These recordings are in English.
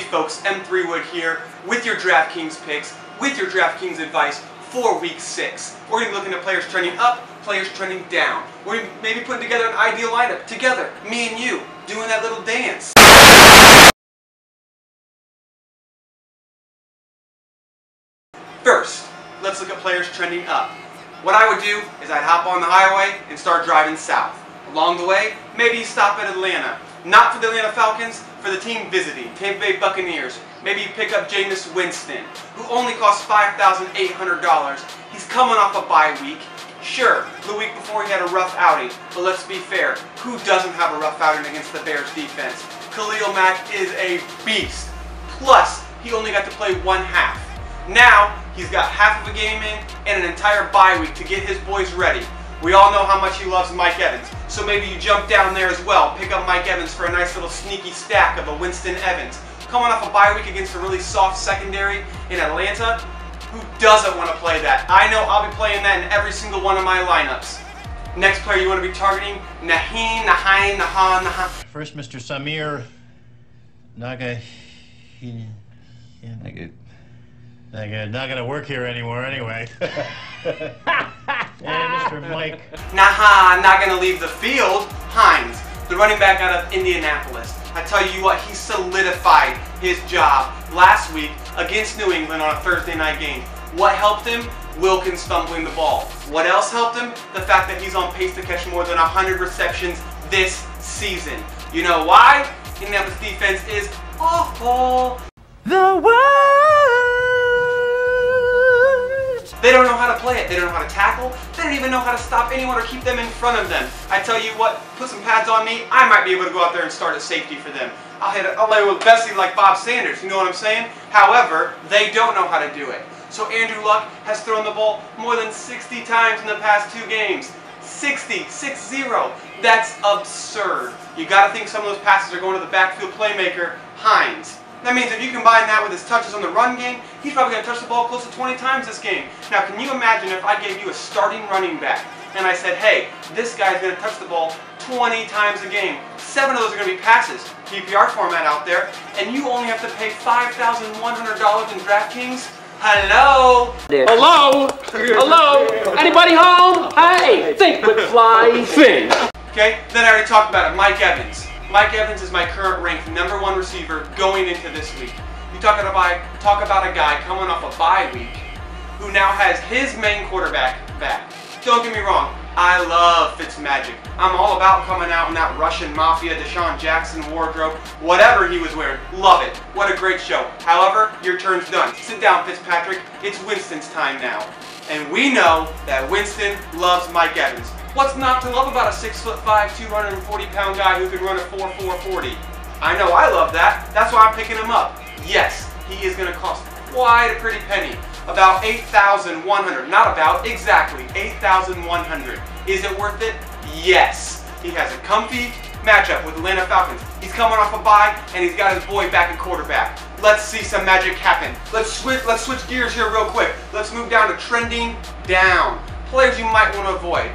folks, M3 Wood here with your DraftKings picks, with your DraftKings advice for Week 6. We're going to be looking at players trending up, players trending down. We're going to be maybe putting together an ideal lineup together, me and you, doing that little dance. First, let's look at players trending up. What I would do is I'd hop on the highway and start driving south. Along the way, maybe you stop at Atlanta. Not for the Atlanta Falcons, for the team visiting, Tampa Bay Buccaneers. Maybe you pick up Jameis Winston, who only costs $5,800. He's coming off a bye week. Sure, the week before he had a rough outing, but let's be fair, who doesn't have a rough outing against the Bears defense? Khalil Mack is a beast. Plus, he only got to play one half. Now, he's got half of a game in and an entire bye week to get his boys ready. We all know how much he loves Mike Evans, so maybe you jump down there as well, pick up Mike Evans for a nice little sneaky stack of a Winston Evans. Coming off a bye week against a really soft secondary in Atlanta, who doesn't want to play that? I know I'll be playing that in every single one of my lineups. Next player you want to be targeting, Nahan. First, Mr. Samir Naga. Not gonna work here anymore anyway. And Mr. Mike. Not gonna leave the field. Hines, the running back out of Indianapolis. I tell you what, he solidified his job last week against New England on a Thursday night game. What helped him? Wilkins fumbling the ball. What else helped him? The fact that he's on pace to catch more than 100 receptions this season. You know why? Indianapolis defense is awful. The world. They don't know how to play it. They don't know how to tackle. They don't even know how to stop anyone or keep them in front of them. I tell you what, put some pads on me, I might be able to go out there and start at safety for them. I'll lay with Bessie like Bob Sanders, you know what I'm saying? However, they don't know how to do it. So Andrew Luck has thrown the ball more than 60 times in the past 2 games. 60. That's absurd. You gotta think some of those passes are going to the backfield playmaker, Hines. That means if you combine that with his touches on the run game, he's probably going to touch the ball close to 20 times this game. Now, can you imagine if I gave you a starting running back and I said, hey, this guy's going to touch the ball 20 times a game. 7 of those are going to be passes, PPR format out there, and you only have to pay $5,100 in DraftKings? Hello? Hello? Hello? Anybody home? Hey, think McFly, think. Okay, then I already talked about it, Mike Evans. Mike Evans is my current ranked #1 receiver going into this week. You talk about a guy coming off a bye week who now has his main quarterback back. Don't get me wrong, I love Fitzmagic. I'm all about coming out in that Russian Mafia, Deshaun Jackson wardrobe, whatever he was wearing. Love it. What a great show. However, your turn's done. Sit down, Fitzpatrick. It's Winston's time now. And we know that Winston loves Mike Evans. What's not to love about a 6'5", 240-pound guy who can run a 4.40? I know I love that. That's why I'm picking him up. Yes, he is going to cost quite a pretty penny. About $8,100. Not about, exactly $8,100. Is it worth it? Yes. He has a comfy matchup with Atlanta Falcons. He's coming off a bye, and he's got his boy back at quarterback. Let's see some magic happen. Let's switch gears here real quick. Let's move down to trending down. Players you might want to avoid.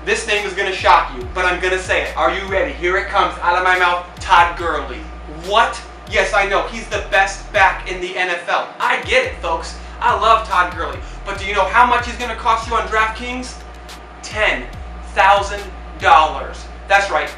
This thing is going to shock you, but I'm going to say it. Are you ready? Here it comes out of my mouth. Todd Gurley. What? Yes, I know. He's the best back in the NFL. I get it, folks. I love Todd Gurley. But do you know how much he's going to cost you on DraftKings? $10,000. That's right,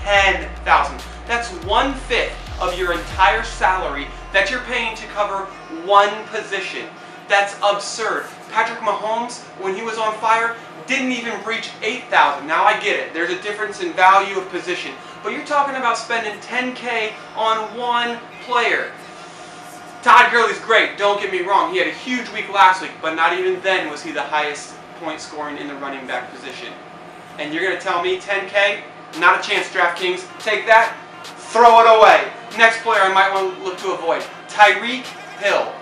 $10,000. That's 1/5 of your entire salary that you're paying to cover one position. That's absurd. Patrick Mahomes, when he was on fire, didn't even breach $8,000. Now I get it. There's a difference in value of position. But you're talking about spending $10K on one player. Todd Gurley's great, don't get me wrong. He had a huge week last week, but not even then was he the highest point scoring in the running back position. And you're going to tell me 10K? Not a chance, DraftKings. Take that, throw it away. Next player I might want to look to avoid, Tyreek Hill.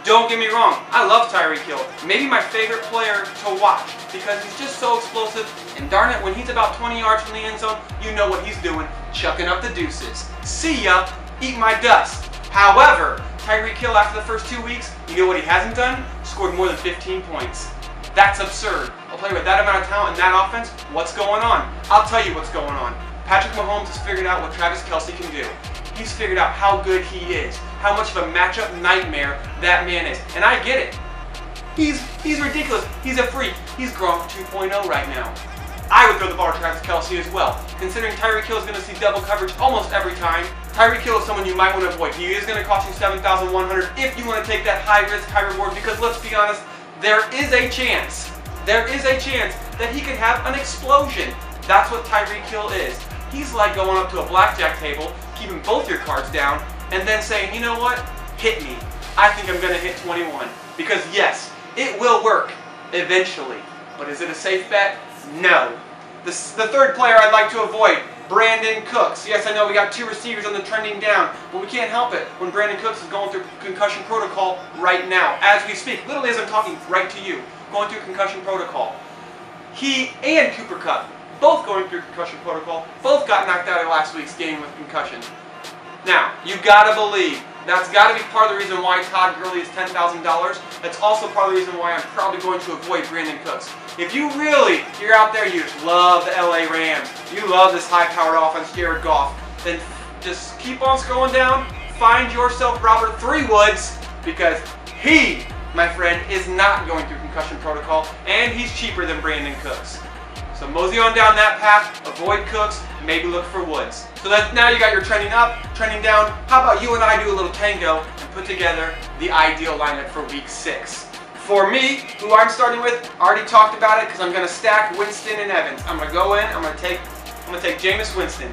Don't get me wrong, I love Tyreek Hill. Maybe my favorite player to watch because he's just so explosive. And darn it, when he's about 20 yards from the end zone, you know what he's doing, chucking up the deuces. See ya, eat my dust. However, Tyreek Hill after the first 2 weeks, you know what he hasn't done? Scored more than 15 points. That's absurd. A player with that amount of talent in that offense, what's going on? I'll tell you what's going on. Patrick Mahomes has figured out what Travis Kelce can do. He's figured out how good he is, how much of a matchup nightmare that man is. And I get it. He's ridiculous. He's a freak. He's Gronk 2.0 right now. I would throw the ball to Travis Kelce as well. Considering Tyreek Hill is going to see double coverage almost every time, Tyreek Hill is someone you might want to avoid. He is going to cost you $7,100 if you want to take that high risk, high reward, because let's be honest, there is a chance that he could have an explosion. That's what Tyreek Hill is. He's like going up to a blackjack table, keeping both your cards down, and then saying, you know what, hit me. I think I'm going to hit 21. Because yes, it will work eventually. But is it a safe bet? No. The third player I'd like to avoid, Brandon Cooks. Yes, I know we got two receivers on the trending down, but we can't help it when Brandon Cooks is going through concussion protocol right now, as we speak. Literally as I'm talking right to you, going through concussion protocol. He and Cooper Kupp, both going through concussion protocol, both got knocked out of last week's game with concussion. Now, you gotta believe, that's gotta be part of the reason why Todd Gurley is $10,000. That's also part of the reason why I'm probably going to avoid Brandon Cooks. If you're out there, you just love the LA Rams, you love this high-powered offense, Jared Goff, then just keep on scrolling down, find yourself Robert Three Woods, because he, my friend, is not going through concussion protocol, and he's cheaper than Brandon Cooks. So mosey on down that path, avoid Cooks, maybe look for Woods. So that now you got your trending up, trending down. How about you and I do a little tango and put together the ideal lineup for week 6? For me, who I'm starting with, I already talked about it because I'm going to stack Winston and Evans. I'm going to go in, I'm going to take Jameis Winston.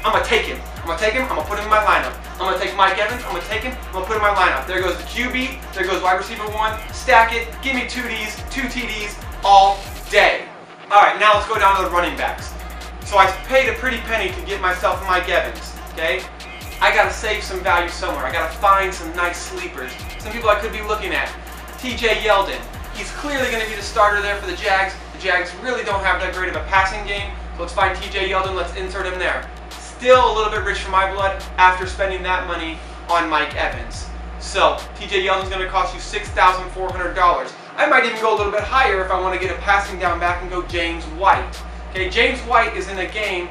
I'm going to take him. I'm going to put him in my lineup. I'm going to take Mike Evans, I'm going to take him, I'm going to put him in my lineup. There goes the QB, there goes wide receiver 1, stack it, give me 2 TDs all day. Alright, now let's go down to the running backs. So I paid a pretty penny to get myself Mike Evans, okay? I gotta save some value somewhere. I gotta find some nice sleepers. Some people I could be looking at. TJ Yeldon. He's clearly gonna be the starter there for the Jags. The Jags really don't have that great of a passing game. So let's find TJ Yeldon, let's insert him there. Still a little bit rich for my blood after spending that money on Mike Evans. So TJ Yeldon's gonna cost you $6,400. I might even go a little bit higher if I want to get a passing down back and go James White. Okay, James White is in a game,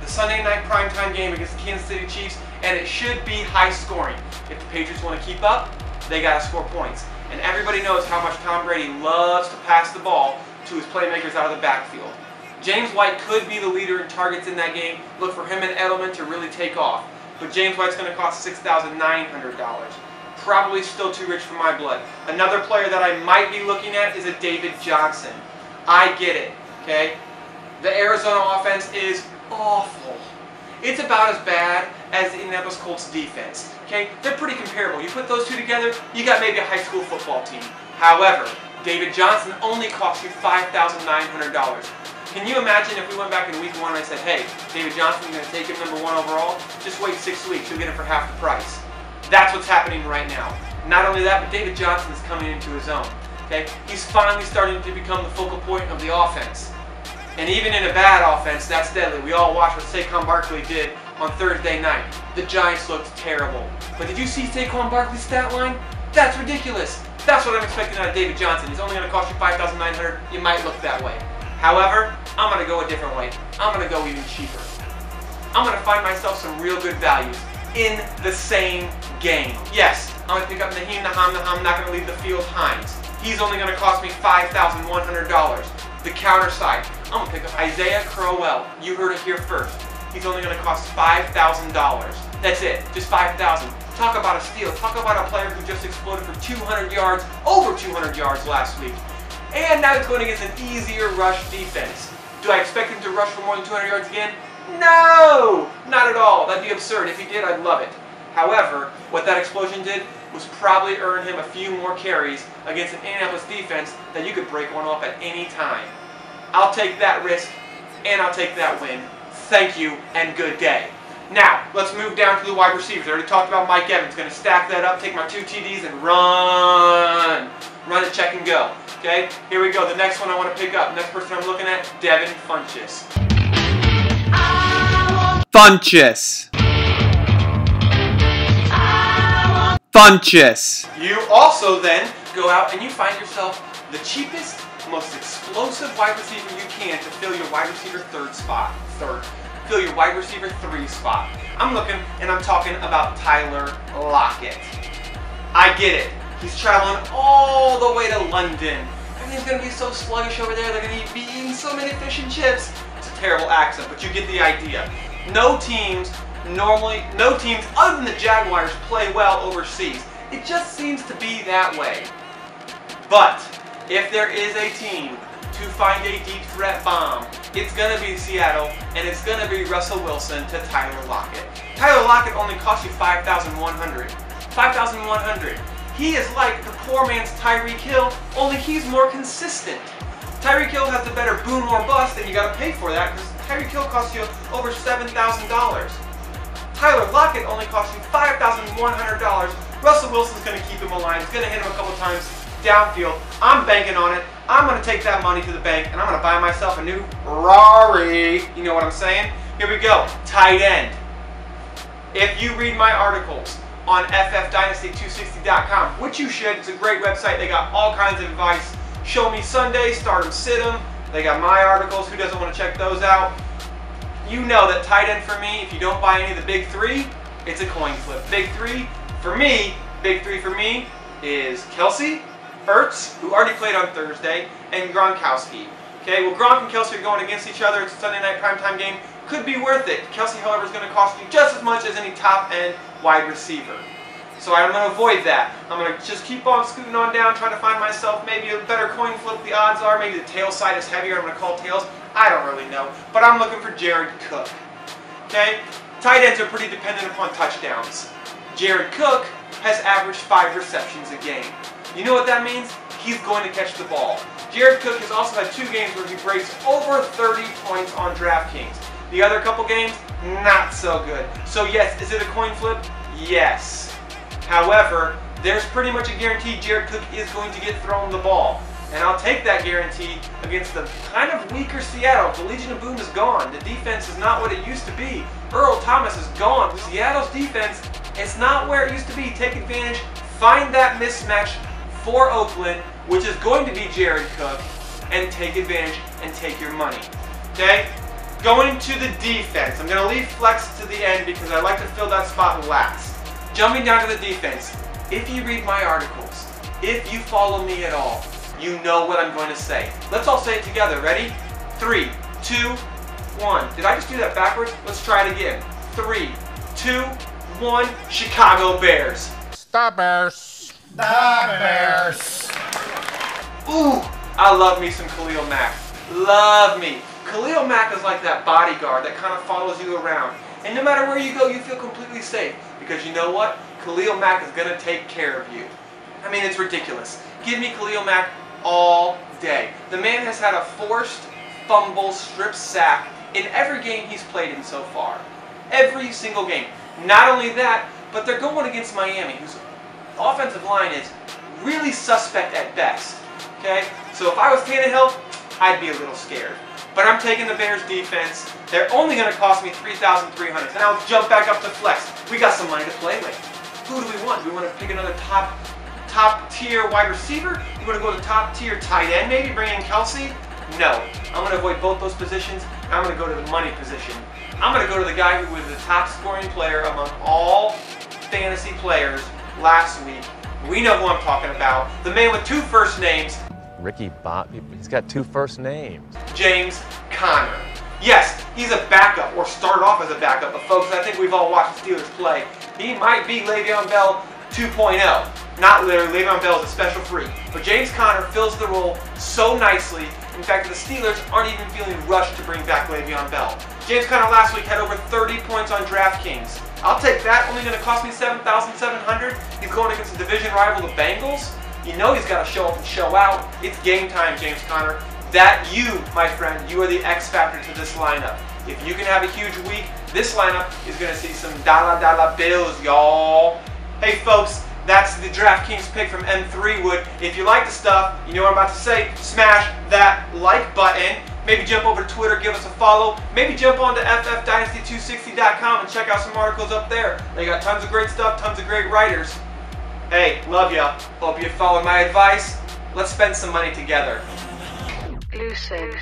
the Sunday night primetime game against the Kansas City Chiefs, and it should be high scoring. If the Patriots want to keep up, they got to score points. And everybody knows how much Tom Brady loves to pass the ball to his playmakers out of the backfield. James White could be the leader in targets in that game. Look for him and Edelman to really take off. But James White's going to cost $6,900. Probably still too rich for my blood. Another player that I might be looking at is a David Johnson. I get it, okay? The Arizona offense is awful. It's about as bad as the Indianapolis Colts defense, okay? They're pretty comparable. You put those two together, you got maybe a high school football team. However, David Johnson only costs you $5,900. Can you imagine if we went back in week 1 and I said, hey, David Johnson's going to take him #1 overall? Just wait 6 weeks, you'll get him for half the price. That's what's happening right now. Not only that, but David Johnson is coming into his own. Okay? He's finally starting to become the focal point of the offense. And even in a bad offense, that's deadly. We all watched what Saquon Barkley did on Thursday night. The Giants looked terrible. But did you see Saquon Barkley's stat line? That's ridiculous. That's what I'm expecting out of David Johnson. He's only going to cost you $5,900. You might look that way. However, I'm going to go a different way. I'm going to go even cheaper. I'm going to find myself some real good values in the same game. Yes, I'm going to pick up Naheem Naham, not going to leave the field Hines. He's only going to cost me $5,100. The counter side, I'm going to pick up Isaiah Crowell. You heard it here first. He's only going to cost $5,000. That's it, just $5,000. Talk about a steal. Talk about a player who just exploded for 200 yards, over 200 yards last week. And now he's going against an easier rush defense. Do I expect him to rush for more than 200 yards again? No! Not at all. That'd be absurd. If he did, I'd love it. However, what that explosion did was probably earn him a few more carries against an Indianapolis defense that you could break one off at any time. I'll take that risk, and I'll take that win. Thank you, and good day. Now, let's move down to the wide receivers. I already talked about Mike Evans. Going to stack that up, take my 2 TDs, and run. Run it, check, and go. Okay, here we go. The next one I want to pick up. Next person I'm looking at, Devin Funchess. Funchess. Funchess. You also then go out and you find yourself the cheapest, most explosive wide receiver you can to fill your wide receiver third spot. fill your wide receiver 3 spot. I'm looking and I'm talking about Tyler Lockett. I get it. He's traveling all the way to London. Everything's going to be so sluggish over there. They're going to be eating so many fish and chips. It's a terrible accent, but you get the idea. No teams other than the Jaguars play well overseas. It just seems to be that way. But if there is a team to find a deep threat bomb, it's going to be Seattle, and it's going to be Russell Wilson to Tyler Lockett. Tyler Lockett only costs you $5,100. $5,100. He is like the poor man's Tyreek Hill, only he's more consistent. Tyreek Hill has the better boom or bust, and you got to pay for that because Tyreek Hill costs you over $7,000. Tyler Lockett only costs you $5,100. Russell Wilson's going to keep him alive. He's going to hit him a couple times downfield. I'm banking on it. I'm going to take that money to the bank, and I'm going to buy myself a new Rari. You know what I'm saying? Here we go. Tight end. If you read my articles on ffdynasty260.com, which you should, it's a great website. They got all kinds of advice. Show me Sunday, start 'em, sit 'em. They got my articles. Who doesn't want to check those out? You know that tight end for me, if you don't buy any of the big 3, it's a coin flip. Big 3 for me is Kelsey, Ertz, who already played on Thursday, and Gronkowski. Okay, well, Gronk and Kelsey are going against each other. It's a Sunday night primetime game. Could be worth it. Kelsey, however, is going to cost you just as much as any top-end wide receiver. So I'm going to avoid that. I'm going to just keep on scooting on down, trying to find myself maybe a better coin flip. The odds are maybe the tail side is heavier. I'm going to call tails. I don't really know. But I'm looking for Jared Cook. Okay? Tight ends are pretty dependent upon touchdowns. Jared Cook has averaged 5 receptions a game. You know what that means? He's going to catch the ball. Jared Cook has also had 2 games where he breaks over 30 points on DraftKings. The other couple games, not so good. So yes, is it a coin flip? Yes. However, there's pretty much a guarantee Jared Cook is going to get thrown the ball. And I'll take that guarantee against the kind of weaker Seattle. The Legion of Boom is gone. The defense is not what it used to be. Earl Thomas is gone. Seattle's defense, it's not where it used to be. Take advantage. Find that mismatch for Oakland, which is going to be Jared Cook, and take advantage and take your money. Okay? Going to the defense. I'm going to leave flex to the end because I like to fill that spot last. Jumping down to the defense. If you read my articles, if you follow me at all, you know what I'm going to say. Let's all say it together. Ready? 3, 2, 1. Did I just do that backwards? Let's try it again. 3, 2, 1. Chicago Bears. The Bears. The Bears. Ooh, I love me some Khalil Mack. Love me. Khalil Mack is like that bodyguard that kind of follows you around. And no matter where you go, you feel completely safe. Because you know what? Khalil Mack is going to take care of you. I mean, it's ridiculous. Give me Khalil Mack all day. The man has had a forced fumble strip sack in every game he's played in so far. Every single game. Not only that, but they're going against Miami, whose offensive line is really suspect at best. Okay? So if I was Tannehill, I'd be a little scared. But I'm taking the Bears defense. They're only going to cost me $3,300. And I'll jump back up to flex. We got some money to play with. Who do we want? Do we want to pick another top tier wide receiver? You want to go to top tier tight end maybe? Bring in Kelsey? No. I'm going to avoid both those positions. I'm going to go to the money position. I'm going to go to the guy who was the top scoring player among all fantasy players last week. We know who I'm talking about. The man with 2 first names. Ricky Bobby, he's got 2 first names. James Conner. Yes, he's a backup, or started off as a backup, but folks, I think we've all watched the Steelers play. He might be Le'Veon Bell 2.0. Not literally, Le'Veon Bell is a special freak. But James Conner fills the role so nicely. In fact, the Steelers aren't even feeling rushed to bring back Le'Veon Bell. James Conner last week had over 30 points on DraftKings. I'll take that, only going to cost me $7,700. He's going against the division rival, the Bengals. You know he's got to show up and show out. It's game time, James Conner. That you, my friend, you are the X factor to this lineup. If you can have a huge week, this lineup is going to see some dollar bills, y'all. Hey, folks, that's the DraftKings pick from M3 Wood. If you like the stuff, you know what I'm about to say, smash that like button. Maybe jump over to Twitter, give us a follow. Maybe jump on to ffdynasty260.com and check out some articles up there. They got tons of great stuff, tons of great writers. Hey, love ya. Hope you followed my advice. Let's spend some money together. Lucid.